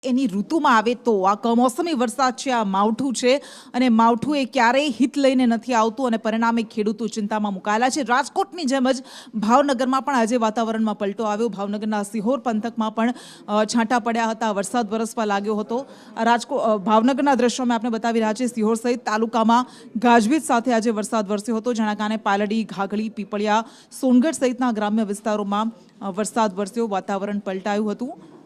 એની ઋતુમાં આવે તો આ કમોસમી વરસાદ છે, આ માવઠું છે અને માવઠું એ ક્યારેય હિત લઈને નથી આવતું અને પરિણામે ખેડૂતો ચિંતામાં મુકાયેલા છે। રાજકોટની જેમ જ ભાવનગરમાં પણ આજે વાતાવરણમાં પલટો આવ્યો। ભાવનગરના સિહોર પંથકમાં પણ છાંટા પડ્યા હતા, વરસાદ વરસવા લાગ્યો હતો। ભાવનગરના દ્રશ્યો મેં આપને બતાવી રહ્યા છે। સિહોર સહિત તાલુકામાં ગાજવીજ સાથે આજે વરસાદ વરસ્યો હતો, જેના કારણે પાલડી, ઘાઘડી, પીપળિયા, સોનગઢ સહિતના ગ્રામ્ય વિસ્તારોમાં વરસાદ વરસ્યો, વાતાવરણ પલટાયું હતું।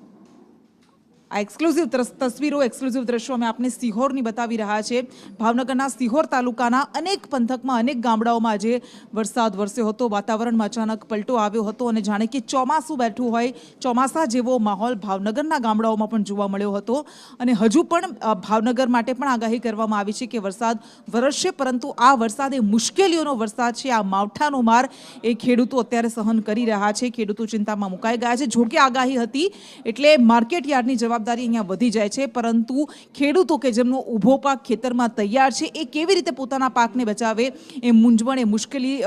આ એક્સક્લુઝિવ તસવીરો, એક્સક્લુઝિવ દ્રશ્યો અમે આપને સિહોરની બતાવી રહ્યા છે। ભાવનગરના સિહોર તાલુકાના અનેક પંથકમાં, અનેક ગામડાઓમાં આજે વરસાદ વરસ્યો હતો, વાતાવરણમાં અચાનક પલટો આવ્યો હતો અને જાણે કે ચોમાસું બેઠું હોય, ચોમાસા જેવો માહોલ ભાવનગરના ગામડાઓમાં પણ જોવા મળ્યો હતો। અને હજુ પણ ભાવનગર માટે પણ આગાહી કરવામાં આવી છે કે વરસાદ વરસશે, પરંતુ આ વરસાદ એ મુશ્કેલીઓનો વરસાદ છે। આ માવઠાનો માર એ ખેડૂતો અત્યારે સહન કરી રહ્યા છે, ખેડૂતો ચિંતામાં મુકાઈ ગયા છે। જોકે આગાહી હતી એટલે માર્કેટ યાર્ડની જવાબદારી અહીંયા વધી જાય છે, પરંતુ ખેડૂતો કે જેમનો ઊભો પાક ખેતરમાં તૈયાર છે, એ કેવી રીતે પોતાના પાકને બચાવે એ મૂંઝવણ, એ મુશ્કેલી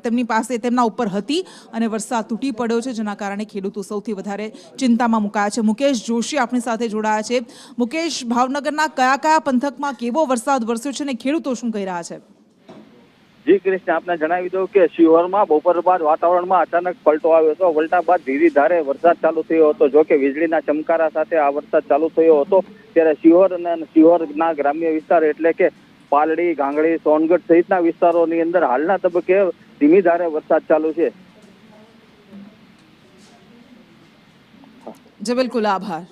તેમની પાસે, તેમના ઉપર હતી અને વરસાદ તૂટી પડ્યો છે, જેના કારણે ખેડૂતો સૌથી વધારે ચિંતામાં મુકાયા છે। મુકેશ જોશી આપણી સાથે જોડાયા છે। મુકેશ, ભાવનગરના કયા કયા પંથકમાં કેવો વરસાદ વરસ્યો છે અને ખેડૂતો શું કહી રહ્યા છે? જી કૃષ્ણ, આપને જણાવી દઉં કે શિહોરમાં બપોર બાદ વાતાવરણમાં અચાનક પલટો આવ્યો હતો। પલટા બાદ ધીરે ધારે વરસાદ ચાલુ થયો હતો। જો કે વીજળીના ચમકારા સાથે આ વરસાદ ચાલુ થયો હતો, ત્યારે શિહોર અને શિહોરના ગ્રામ્ય વિસ્તાર એટલે કે પાલડી, ગાંગડી, સોનગઢ સહિતના વિસ્તારોની અંદર હાલના તબક્કે ધીમી ધારે વરસાદ ચાલુ છે। જી બિલકુલ, આભાર।